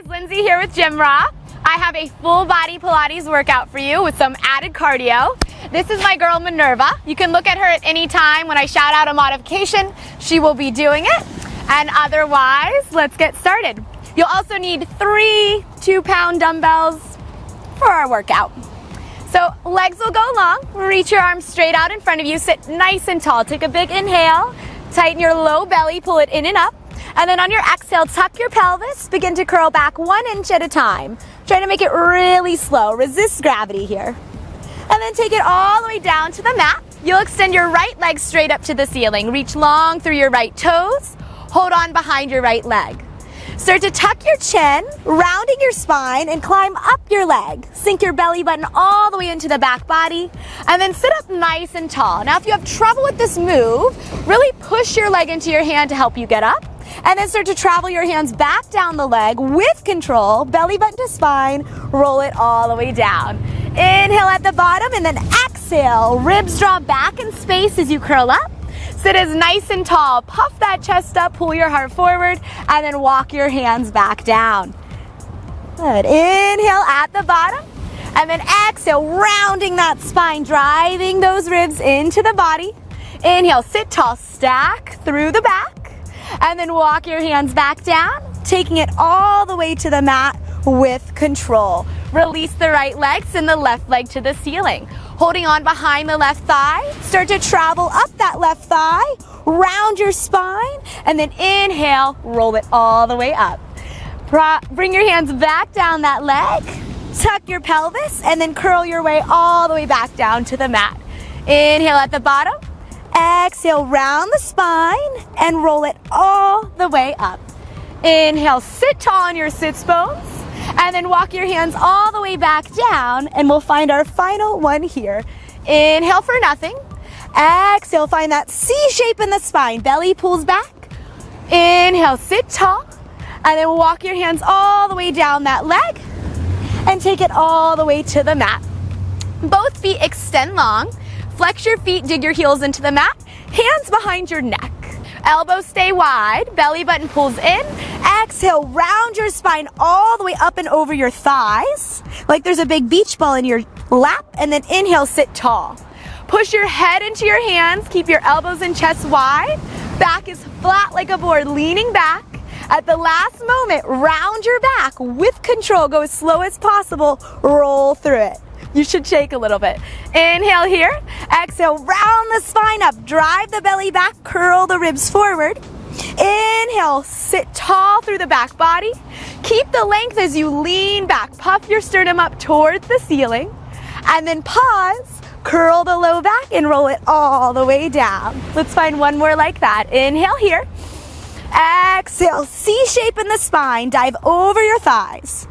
Lindsay here with GymRa. I have a full body Pilates workout for you with some added cardio. This is my girl Minerva. You can look at her at any time. When I shout out a modification, she will be doing it. And otherwise, let's get started. You'll also need 3 2-pound dumbbells for our workout. So legs will go long. Reach your arms straight out in front of you. Sit nice and tall. Take a big inhale. Tighten your low belly. Pull it in and up. And then on your exhale, tuck your pelvis. Begin to curl back 1 inch at a time. Try to make it really slow. Resist gravity here. And then take it all the way down to the mat. You'll extend your right leg straight up to the ceiling. Reach long through your right toes. Hold on behind your right leg. Start to tuck your chin, rounding your spine, and climb up your leg. Sink your belly button all the way into the back body, and then sit up nice and tall. Now, if you have trouble with this move, really push your leg into your hand to help you get up. And then start to travel your hands back down the leg with control, belly button to spine, roll it all the way down. Inhale at the bottom and then exhale. Ribs draw back in space as you curl up. Sit as nice and tall. Puff that chest up, pull your heart forward, and then walk your hands back down. Good. Inhale at the bottom, and then exhale, rounding that spine, driving those ribs into the body. Inhale, sit tall, stack through the back. And then walk your hands back down, taking it all the way to the mat with control. Release the right leg, send the left leg to the ceiling. Holding on behind the left thigh, start to travel up that left thigh, round your spine, and then inhale, roll it all the way up. Bring your hands back down that leg, tuck your pelvis, and then curl your way all the way back down to the mat. Inhale at the bottom. Exhale, round the spine and roll it all the way up. Inhale, sit tall on your sits bones, and then walk your hands all the way back down, and we'll find our final one here. Inhale for nothing. Exhale, find that C shape in the spine. Belly pulls back. Inhale, sit tall, and then walk your hands all the way down that leg and take it all the way to the mat. Both feet extend long. Flex your feet, dig your heels into the mat, hands behind your neck. Elbows stay wide, belly button pulls in. Exhale, round your spine all the way up and over your thighs, like there's a big beach ball in your lap, and then inhale, sit tall. Push your head into your hands, keep your elbows and chest wide. Back is flat like a board, leaning back. At the last moment, round your back with control. Go as slow as possible, roll through it. You should shake a little bit. Inhale here. Exhale, round the spine up. Drive the belly back. Curl the ribs forward. Inhale, sit tall through the back body. Keep the length as you lean back. Puff your sternum up towards the ceiling. And then pause. Curl the low back and roll it all the way down. Let's find one more like that. Inhale here. Exhale, C shape in the spine. Dive over your thighs.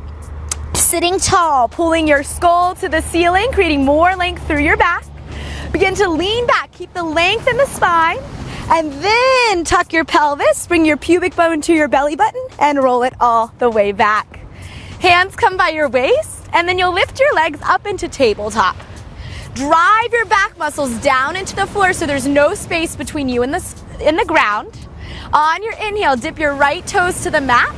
Sitting tall, pulling your skull to the ceiling, creating more length through your back. Begin to lean back, keep the length in the spine, and then tuck your pelvis, bring your pubic bone to your belly button, and roll it all the way back. Hands come by your waist, and then you'll lift your legs up into tabletop. Drive your back muscles down into the floor so there's no space between you and the ground. On your inhale, dip your right toes to the mat.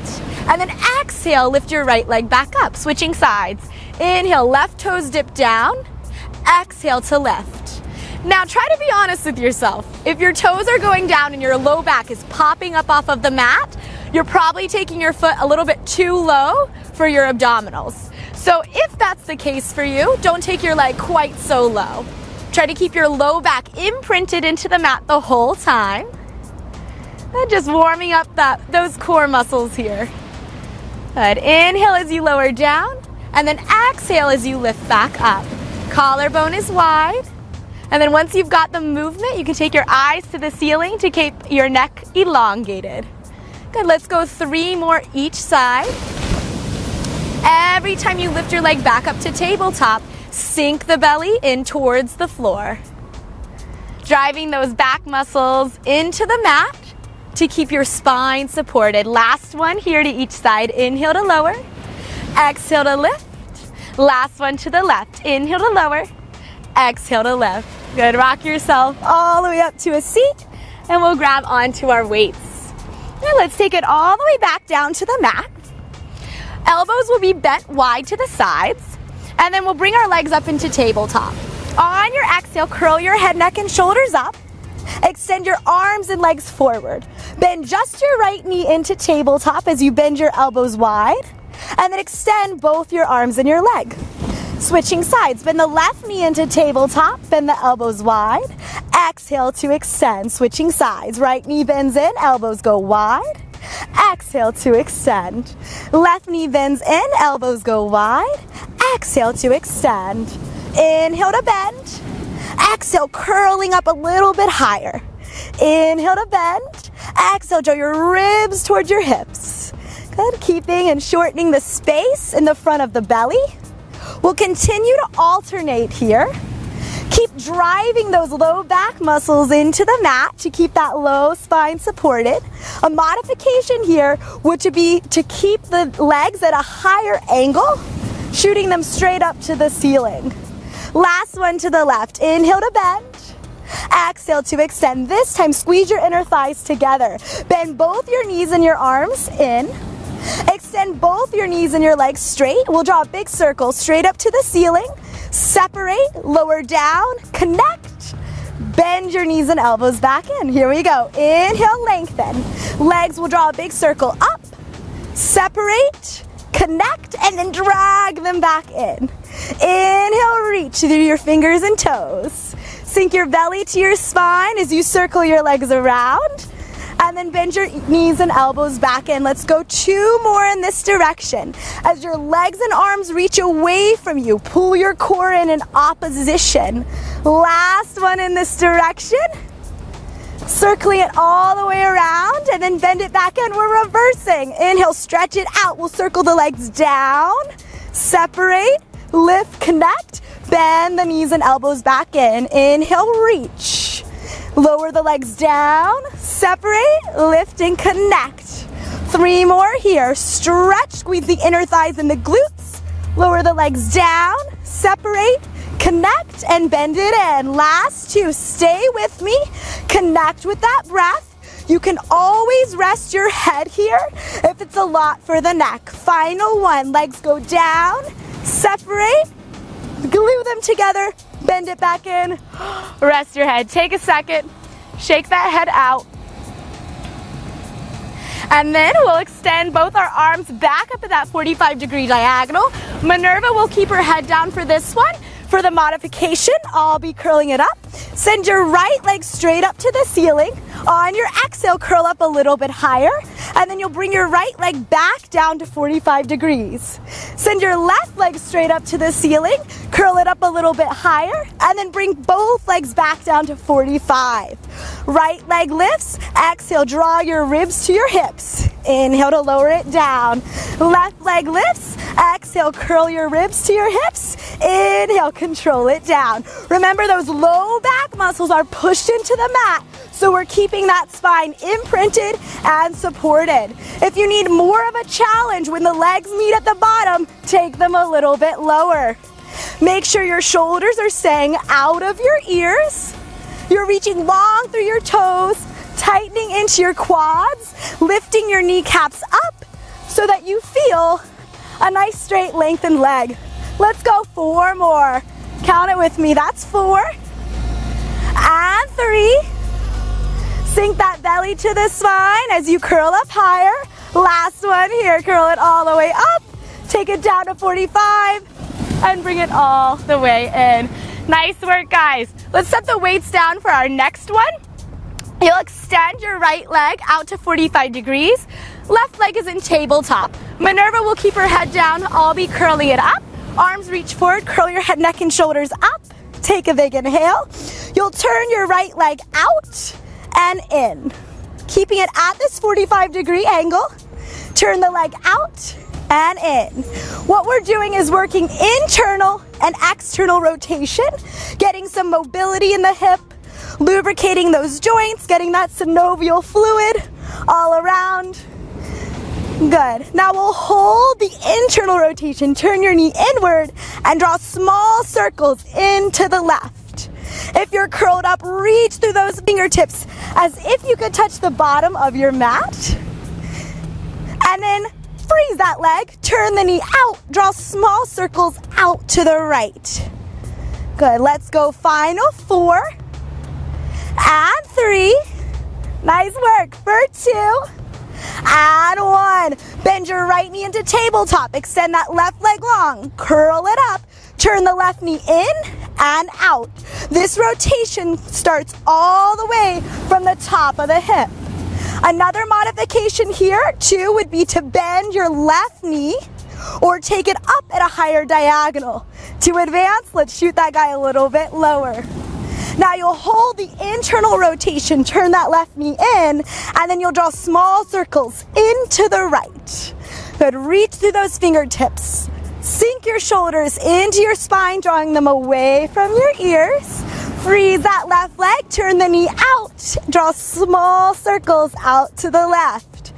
And then exhale, lift your right leg back up, switching sides. Inhale, left toes dip down. Exhale to lift. Now try to be honest with yourself. If your toes are going down and your low back is popping up off of the mat, you're probably taking your foot a little bit too low for your abdominals. So if that's the case for you, don't take your leg quite so low. Try to keep your low back imprinted into the mat the whole time. And just warming up those core muscles here. Good. Inhale as you lower down, and then exhale as you lift back up. Collarbone is wide. And then once you've got the movement, you can take your eyes to the ceiling to keep your neck elongated. Good. Let's go 3 more each side. Every time you lift your leg back up to tabletop, sink the belly in towards the floor. Driving those back muscles into the mat to keep your spine supported. Last one here to each side. Inhale to lower. Exhale to lift. Last one to the left. Inhale to lower. Exhale to lift. Good. Rock yourself all the way up to a seat, and we'll grab onto our weights. Now let's take it all the way back down to the mat. Elbows will be bent wide to the sides, and then we'll bring our legs up into tabletop. On your exhale, curl your head, neck, and shoulders up. Extend your arms and legs forward. Bend just your right knee into tabletop as you bend your elbows wide, and then extend both your arms and your leg. Switching sides, bend the left knee into tabletop, bend the elbows wide. Exhale to extend, switching sides. Right knee bends in, elbows go wide. Exhale to extend. Left knee bends in, elbows go wide. Exhale to extend. Inhale to bend. Exhale, curling up a little bit higher. Inhale to bend. Exhale, draw your ribs towards your hips. Good, keeping and shortening the space in the front of the belly. We'll continue to alternate here. Keep driving those low back muscles into the mat to keep that low spine supported. A modification here would be to keep the legs at a higher angle, shooting them straight up to the ceiling. Last one to the left. Inhale to bend. Exhale to extend. This time, squeeze your inner thighs together. Bend both your knees and your arms in. Extend both your knees and your legs straight. We'll draw a big circle straight up to the ceiling. Separate, lower down, connect. Bend your knees and elbows back in. Here we go. Inhale, lengthen. Legs will draw a big circle up. Separate, connect, and then drag them back in. Inhale, reach through your fingers and toes. Sink your belly to your spine as you circle your legs around. And then bend your knees and elbows back in. Let's go 2 more in this direction. As your legs and arms reach away from you, pull your core in opposition. Last one in this direction. Circling it all the way around and then bend it back in. We're reversing. Inhale, stretch it out. We'll circle the legs down. Separate, lift, connect. Bend the knees and elbows back in. Inhale, reach. Lower the legs down, separate, lift, and connect. 3 more here. Stretch, squeeze the inner thighs and the glutes. Lower the legs down, separate, connect, and bend it in. Last 2, stay with me. Connect with that breath. You can always rest your head here if it's a lot for the neck. Final 1, legs go down, separate, glue them together, bend it back in, rest your head. Take a second, shake that head out. And then we'll extend both our arms back up at that 45-degree diagonal. Minerva will keep her head down for this one. For the modification, I'll be curling it up. Send your right leg straight up to the ceiling. On your exhale, curl up a little bit higher. And then you'll bring your right leg back down to 45 degrees. Send your left leg straight up to the ceiling. Curl it up a little bit higher. And then bring both legs back down to 45. Right leg lifts. Exhale, draw your ribs to your hips. Inhale to lower it down. Left leg lifts. Exhale, curl your ribs to your hips. Inhale, control it down. Remember, those low back muscles are pushed into the mat, so we're keeping that spine imprinted and supported. If you need more of a challenge when the legs meet at the bottom, take them a little bit lower. Make sure your shoulders are staying out of your ears. You're reaching long through your toes, tightening into your quads, lifting your kneecaps up so that you feel a nice straight lengthened leg. Let's go 4 more. Count it with me. That's 4 and 3. Sink that belly to the spine as you curl up higher. Last one here. Curl it all the way up. Take it down to 45 and bring it all the way in. Nice work, guys. Let's set the weights down for our next one. You'll extend your right leg out to 45 degrees. Left leg is in tabletop. Minerva will keep her head down. I'll be curling it up. Arms reach forward. Curl your head, neck, and shoulders up. Take a big inhale. You'll turn your right leg out and in. Keeping it at this 45-degree angle. Turn the leg out and in. What we're doing is working internal and external rotation, getting some mobility in the hip, lubricating those joints, getting that synovial fluid all around. Good. Now we'll hold the internal rotation. Turn your knee inward and draw small circles into the left. If you're curled up, reach through those fingertips as if you could touch the bottom of your mat. And then Freeze that leg, turn the knee out, draw small circles out to the right. Good, let's go final 4 and 3. Nice work for 2 and 1. Bend your right knee into tabletop, extend that left leg long, curl it up, turn the left knee in and out. This rotation starts all the way from the top of the hip. Another modification here too would be to bend your left knee or take it up at a higher diagonal. To advance, let's shoot that guy a little bit lower. Now you'll hold the internal rotation, turn that left knee in, and then you'll draw small circles into the right. Good, reach through those fingertips. Sink your shoulders into your spine, drawing them away from your ears. Freeze that left leg, turn the knee out. Draw small circles out to the left.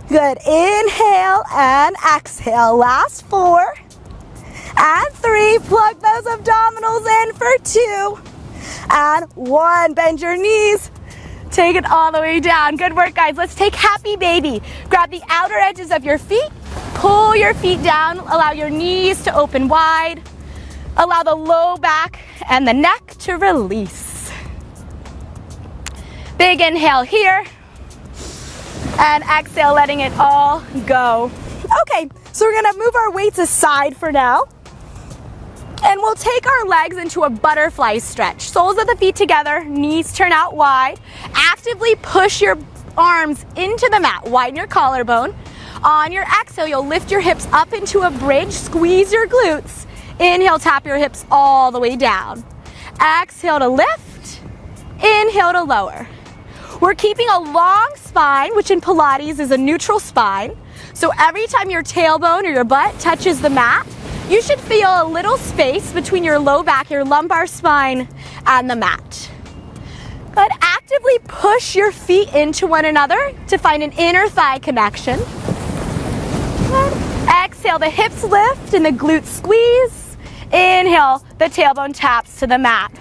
Good, inhale and exhale. Last 4 and 3. Plug those abdominals in for 2 and 1. Bend your knees. Take it all the way down. Good work, guys. Let's take happy baby. Grab the outer edges of your feet. Pull your feet down. Allow your knees to open wide. Allow the low back and the neck to release. Big inhale here. And exhale, letting it all go. Okay, so we're gonna move our weights aside for now. And we'll take our legs into a butterfly stretch. Soles of the feet together, knees turn out wide. Actively push your arms into the mat. Widen your collarbone. On your exhale, you'll lift your hips up into a bridge. Squeeze your glutes. Inhale, tap your hips all the way down. Exhale to lift. Inhale to lower. We're keeping a long spine, which in Pilates is a neutral spine. So every time your tailbone or your butt touches the mat, you should feel a little space between your low back, your lumbar spine, and the mat. Good. Actively push your feet into one another to find an inner thigh connection. Good. Exhale, the hips lift and the glutes squeeze. Inhale, the tailbone taps to the mat.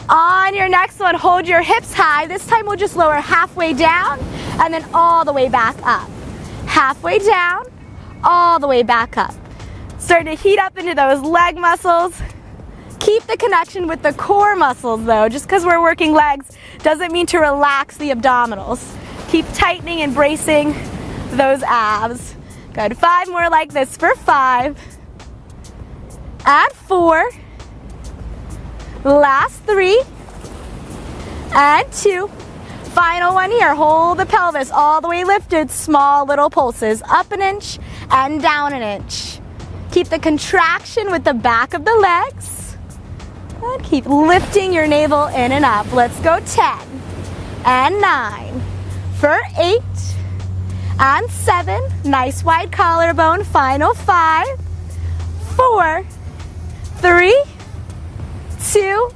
On your next one, hold your hips high. This time we'll just lower halfway down and then all the way back up. Halfway down, all the way back up. Starting to heat up into those leg muscles. Keep the connection with the core muscles though. Just because we're working legs doesn't mean to relax the abdominals. Keep tightening and bracing those abs. Good, 5 more like this for 5. And 4. Last 3. And 2. Final one here. Hold the pelvis all the way lifted. Small little pulses. Up an inch and down an inch. Keep the contraction with the back of the legs. And keep lifting your navel in and up. Let's go 10 and 9 for 8 and 7. Nice wide collarbone. Final 5, 4, 3, 2,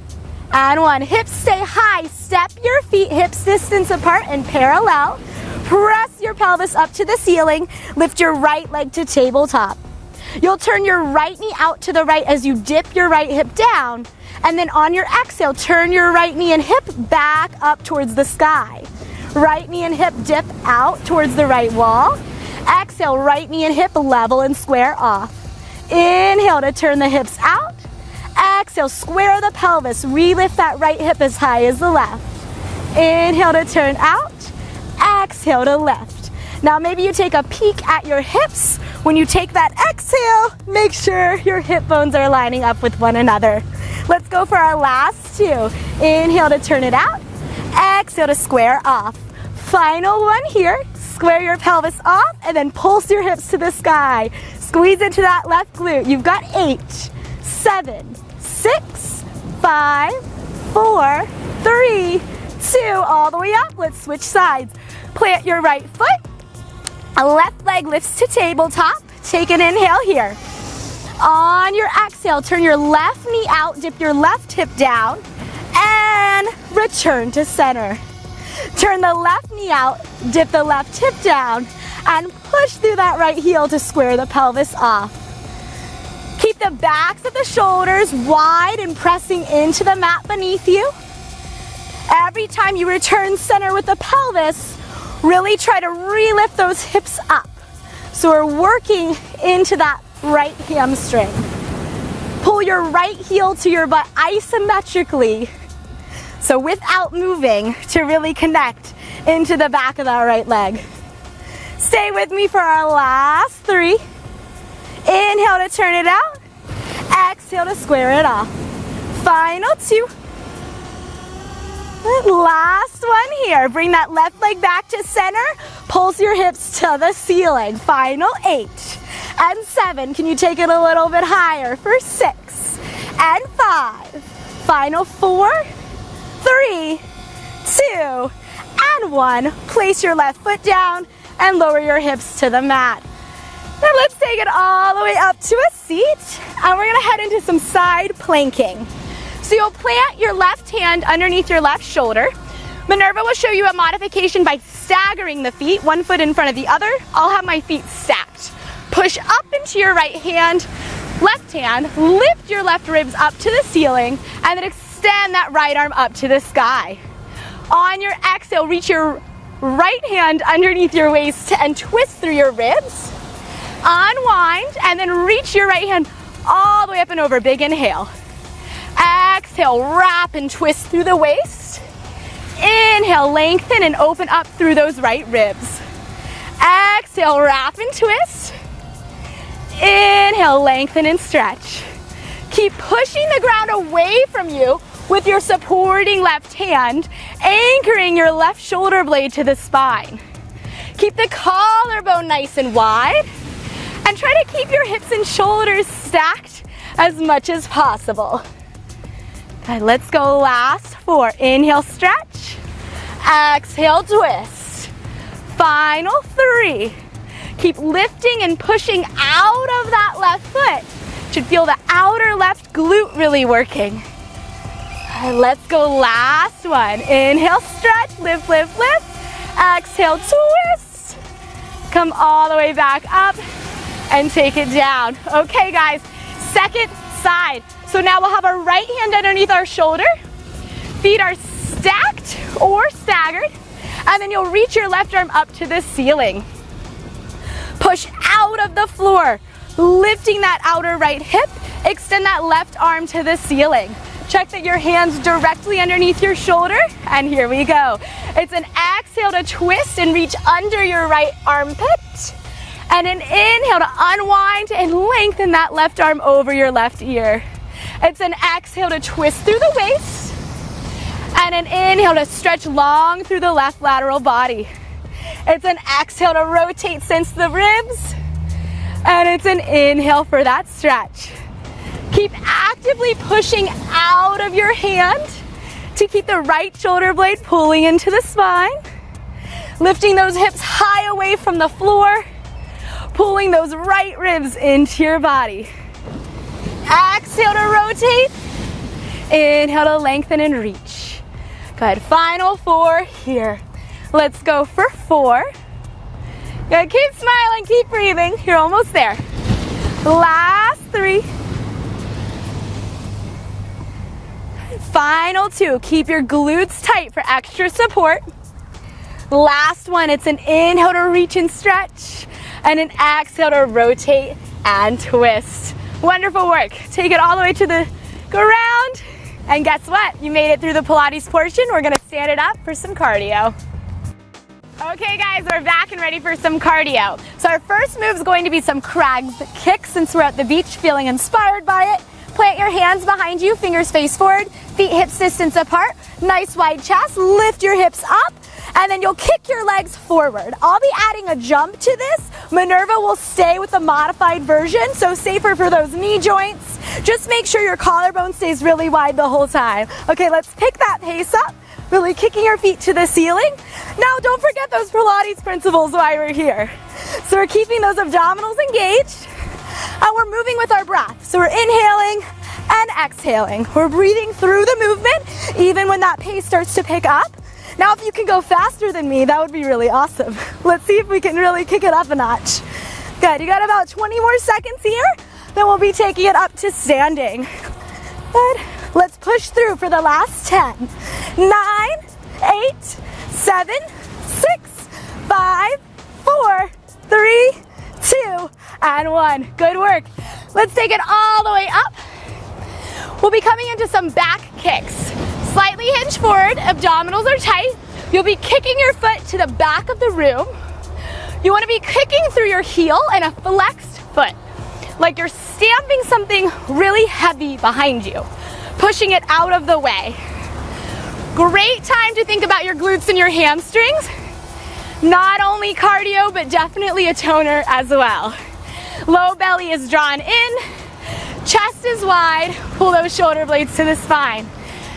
and 1. Hips stay high. Step your feet hips distance apart and parallel. Press your pelvis up to the ceiling. Lift your right leg to tabletop. You'll turn your right knee out to the right as you dip your right hip down. And then on your exhale, turn your right knee and hip back up towards the sky. Right knee and hip dip out towards the right wall. Exhale, right knee and hip level and square off. Inhale to turn the hips out. Exhale, square the pelvis. Relift that right hip as high as the left. Inhale to turn out. Exhale to lift. Now maybe you take a peek at your hips. When you take that exhale, make sure your hip bones are lining up with one another. Let's go for our last 2. Inhale to turn it out. Exhale to square off. Final one here. Square your pelvis off and then pulse your hips to the sky. Squeeze into that left glute. You've got 8, 7, 6, 5, 4, 3, 2. All the way up. Let's switch sides. Plant your right foot. A left leg lifts to tabletop. Take an inhale here. On your exhale, turn your left knee out, dip your left hip down, and return to center. Turn the left knee out, dip the left hip down, and push through that right heel to square the pelvis off. Keep the backs of the shoulders wide and pressing into the mat beneath you. Every time you return center with the pelvis, really try to relift those hips up. So we're working into that right hamstring. Pull your right heel to your butt isometrically. So without moving, to really connect into the back of that right leg. Stay with me for our last 3. Inhale to turn it out. Exhale to square it off. Final 2. Last one here. Bring that left leg back to center. Pulse your hips to the ceiling. Final 8 and 7. Can you take it a little bit higher for 6 and 5. Final 4, 3, 2, and 1. Place your left foot down and lower your hips to the mat. Now let's take it all the way up to a seat, and we're gonna head into some side planking. So you'll plant your left hand underneath your left shoulder. Minerva will show you a modification by staggering the feet, one foot in front of the other. I'll have my feet stacked. Push up into your right hand, left hand, lift your left ribs up to the ceiling, and then extend that right arm up to the sky. On your exhale, reach your right hand underneath your waist and twist through your ribs. Unwind, and then reach your right hand all the way up and over. Big inhale. Exhale, wrap and twist through the waist. Inhale, lengthen and open up through those right ribs. Exhale, wrap and twist. Inhale, lengthen and stretch. Keep pushing the ground away from you with your supporting left hand, anchoring your left shoulder blade to the spine. Keep the collarbone nice and wide, and try to keep your hips and shoulders stacked as much as possible. Okay, let's go last 4. Inhale, stretch. Exhale, twist. Final 3. Keep lifting and pushing out of that left foot. Should feel the outer left glute really working. Let's go last one. Inhale, stretch, lift, lift, lift. Exhale, twist. Come all the way back up and take it down. Okay, guys, second side. So now we'll have our right hand underneath our shoulder. Feet are stacked or staggered. And then you'll reach your left arm up to the ceiling. Push out of the floor, lifting that outer right hip. Extend that left arm to the ceiling. Check that your hand's directly underneath your shoulder, and here we go. It's an exhale to twist and reach under your right armpit, and an inhale to unwind and lengthen that left arm over your left ear. It's an exhale to twist through the waist, and an inhale to stretch long through the left lateral body. It's an exhale to rotate since the ribs, and it's an inhale for that stretch. Keep actively pushing out of your hand to keep the right shoulder blade pulling into the spine. Lifting those hips high away from the floor. Pulling those right ribs into your body. Exhale to rotate. Inhale to lengthen and reach. Good. Final 4 here. Let's go for 4. Good. Keep smiling. Keep breathing. You're almost there. Last 3. Final 2, keep your glutes tight for extra support. Last one, it's an inhale to reach and stretch, and an exhale to rotate and twist. Wonderful work. Take it all the way to the ground, and guess what? You made it through the Pilates portion. We're gonna stand it up for some cardio. Okay guys, we're back and ready for some cardio. So our first move is going to be some crab kicks since we're at the beach feeling inspired by it. Plant your hands behind you, fingers face forward, feet hips distance apart, nice wide chest, lift your hips up, and then you'll kick your legs forward. I'll be adding a jump to this. Minerva will stay with the modified version, so safer for those knee joints. Just make sure your collarbone stays really wide the whole time. Okay, let's pick that pace up, really kicking your feet to the ceiling. Now don't forget those Pilates principles while we're here. So we're keeping those abdominals engaged. And we're moving with our breath. So we're inhaling and exhaling. We're breathing through the movement, even when that pace starts to pick up. Now, if you can go faster than me, that would be really awesome. Let's see if we can really kick it up a notch. Good, you got about 20 more seconds here. Then we'll be taking it up to standing. Good, let's push through for the last 10. 9, 8, 7, 6, 5, 4, 3, 2, and 1. Good work. Let's take it all the way up. We'll be coming into some back kicks. Slightly hinge forward, abdominals are tight. You'll be kicking your foot to the back of the room. You want to be kicking through your heel and a flexed foot, like you're stamping something really heavy behind you, pushing it out of the way. Great time to think about your glutes and your hamstrings. Not only cardio, but definitely a toner as well. Low belly is drawn in, chest is wide, pull those shoulder blades to the spine.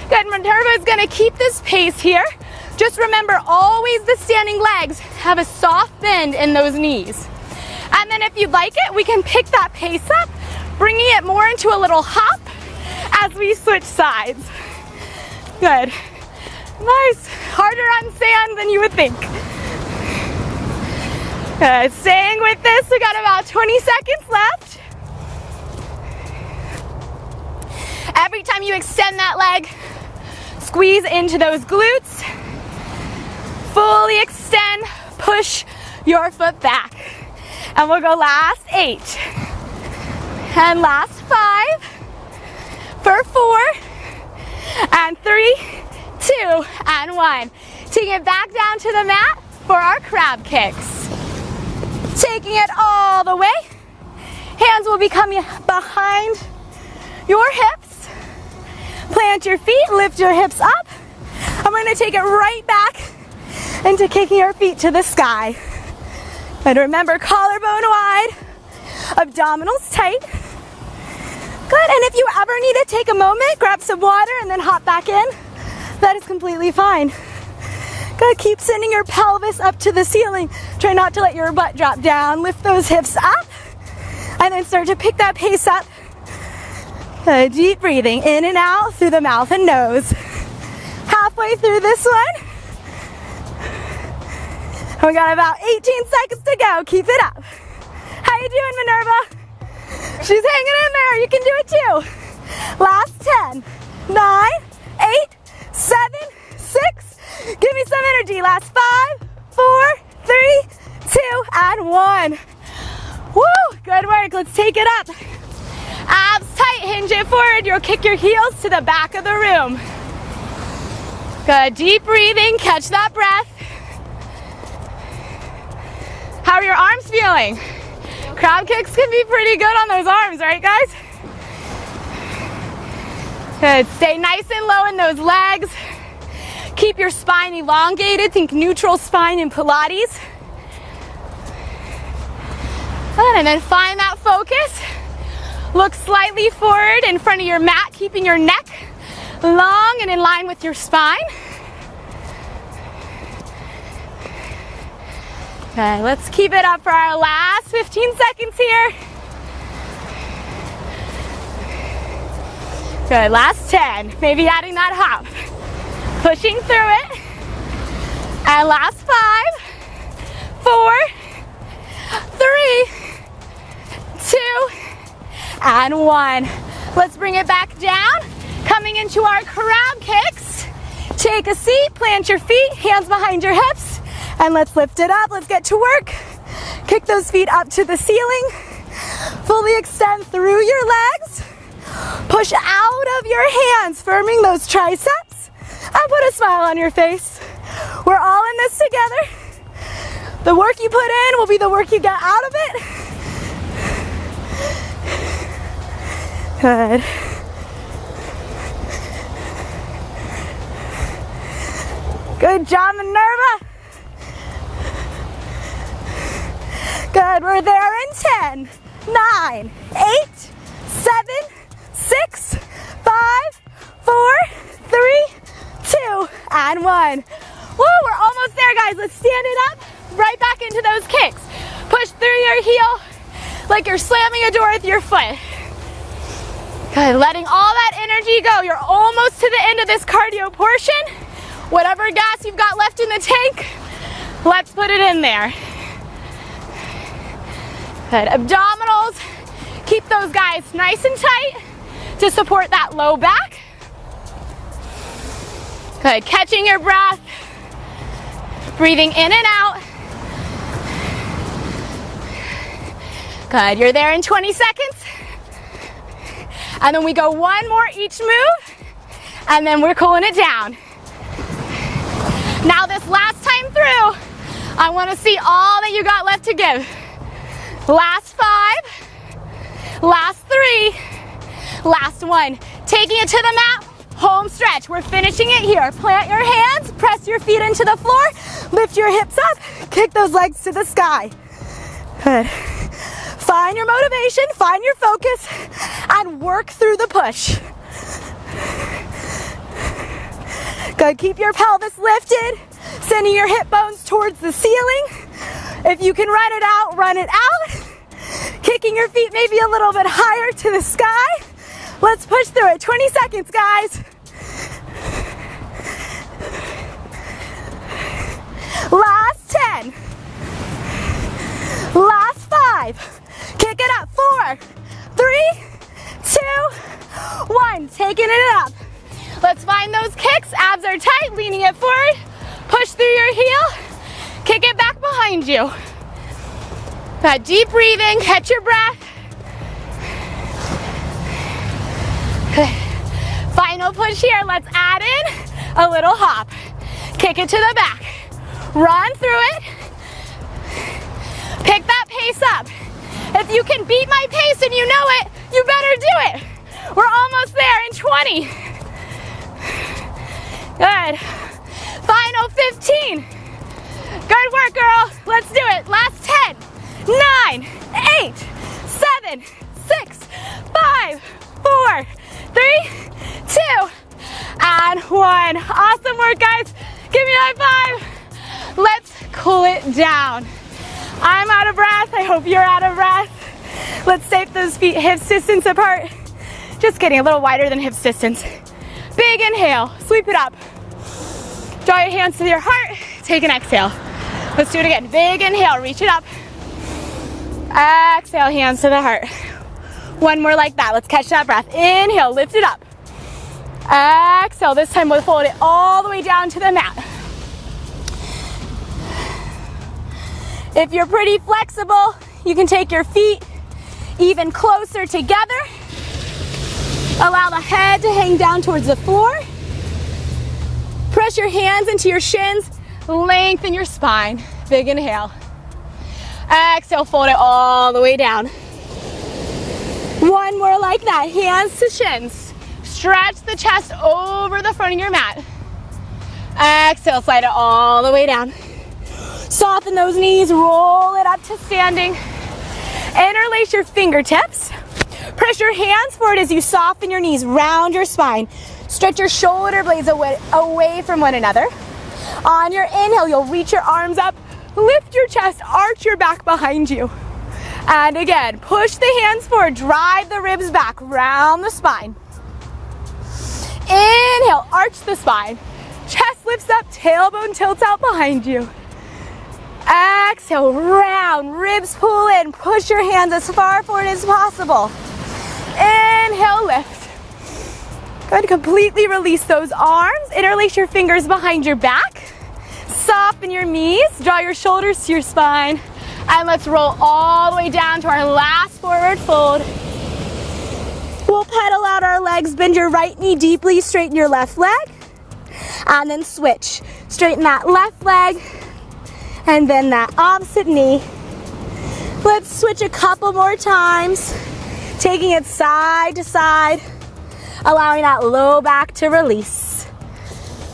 Good, Minerva is gonna keep this pace here. Just remember, always the standing legs have a soft bend in those knees. And then if you'd like it, we can pick that pace up, bringing it more into a little hop as we switch sides. Good. Nice. Harder on sand than you would think. Good. Staying with this, we got about 20 seconds left. Every time you extend that leg, squeeze into those glutes. Fully extend, push your foot back. And we'll go last 8. And last 5. For 4. And 3, 2, and 1. Taking it back down to the mat for our crab kicks. Taking it all the way. Hands will be coming behind your hips. Plant your feet, lift your hips up. I'm going to take it right back into kicking your feet to the sky. And remember, collarbone wide, abdominals tight. Good, and if you ever need to take a moment, grab some water and then hop back in. That is completely fine. Good, keep sending your pelvis up to the ceiling. Try not to let your butt drop down. Lift those hips up and then start to pick that pace up. Good, deep breathing in and out through the mouth and nose. Halfway through this one. We got about 18 seconds to go. Keep it up. How you doing, Minerva? She's hanging in there. You can do it too. Last 10, 9, 8, 7, 6. Give me some energy. Last 5, 4, 3, 2, and 1. Woo! Good work. Let's take it up. Abs tight. Hinge it forward. You'll kick your heels to the back of the room. Good. Deep breathing. Catch that breath. How are your arms feeling? Crab kicks can be pretty good on those arms, right guys? Good, stay nice and low in those legs. Keep your spine elongated, think neutral spine in Pilates. Good, and then find that focus. Look slightly forward in front of your mat, keeping your neck long and in line with your spine. Okay, let's keep it up for our last 15 seconds here. Good, last 10. Maybe adding that hop. Pushing through it. And last 5, 4, 3, 2, and 1. Let's bring it back down. Coming into our crab kicks. Take a seat, plant your feet, hands behind your hips. And let's lift it up. Let's get to work. Kick those feet up to the ceiling. Fully extend through your legs. Push out of your hands, firming those triceps. And put a smile on your face. We're all in this together. The work you put in will be the work you get out of it. Good. Good job, Minerva. Good, we're there in 10, 9, 8, 7, 6, 5, 4, 3, 2, and 1. Woo, we're almost there, guys. Let's stand it up, right back into those kicks. Push through your heel like you're slamming a door with your foot. Good, letting all that energy go. You're almost to the end of this cardio portion. Whatever gas you've got left in the tank, let's put it in there. Good, abdominals, keep those guys nice and tight to support that low back. Good, catching your breath, breathing in and out. Good, you're there in 20 seconds. And then we go one more each move, and then we're cooling it down. Now this last time through, I want to see all that you got left to give. Last 5, last 3, last 1. Taking it to the mat, home stretch. We're finishing it here. Plant your hands, press your feet into the floor, lift your hips up, kick those legs to the sky. Good. Find your motivation, find your focus, and work through the push. Good, keep your pelvis lifted, sending your hip bones towards the ceiling. If you can run it out, run it out. Kicking your feet maybe a little bit higher to the sky. Let's push through it. 20 seconds, guys. Last 10. Last 5. Kick it up. 4, 3, 2, 1. Taking it up. Let's find those kicks. Abs are tight, leaning it forward. Push through your heel. Kick it back behind you. That deep breathing, catch your breath. Final push here. Let's add in a little hop. Kick it to the back. Run through it. Pick that pace up. If you can beat my pace and you know it, you better do it. We're almost there in 20. Good. Final 15. Good work, girl. Let's do it. Last 10, 9, 8, 7, 6, 5, 4, 3, 2, and 1. Awesome work, guys. Give me a high five. Let's cool it down. I'm out of breath. I hope you're out of breath. Let's tape those feet hips distance apart. Just kidding, a little wider than hips distance. Big inhale, sweep it up. Draw your hands to your heart, take an exhale. Let's do it again. Big inhale, reach it up. Exhale, hands to the heart. One more like that. Let's catch that breath. Inhale, lift it up. Exhale, this time we'll fold it all the way down to the mat. If you're pretty flexible, you can take your feet even closer together. Allow the head to hang down towards the floor. Press your hands into your shins. Lengthen your spine. Big inhale. Exhale, fold it all the way down. One more like that. Hands to shins. Stretch the chest over the front of your mat. Exhale, slide it all the way down. Soften those knees. Roll it up to standing. Interlace your fingertips. Press your hands forward as you soften your knees. Round your spine. Stretch your shoulder blades away from one another. On your inhale, you'll reach your arms up. Lift your chest, arch your back behind you. And again, push the hands forward, drive the ribs back, round the spine. Inhale, arch the spine. Chest lifts up, tailbone tilts out behind you. Exhale, round, ribs pull in, push your hands as far forward as possible. Inhale, lift. Good, completely release those arms, interlace your fingers behind your back. Soften your knees, draw your shoulders to your spine, and let's roll all the way down to our last forward fold. We'll pedal out our legs, bend your right knee deeply, straighten your left leg, and then switch. Straighten that left leg, and then that opposite knee. Let's switch a couple more times, taking it side to side, allowing that low back to release.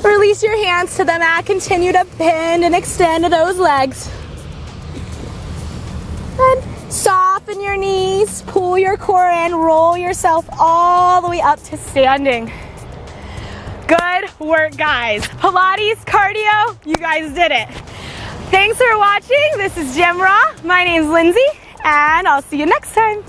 Release your hands to the mat. Continue to bend and extend those legs. And soften your knees. Pull your core in. Roll yourself all the way up to standing. Good work, guys. Pilates, cardio, you guys did it. Thanks for watching. This is GymRa. My name's Lindsay, and I'll see you next time.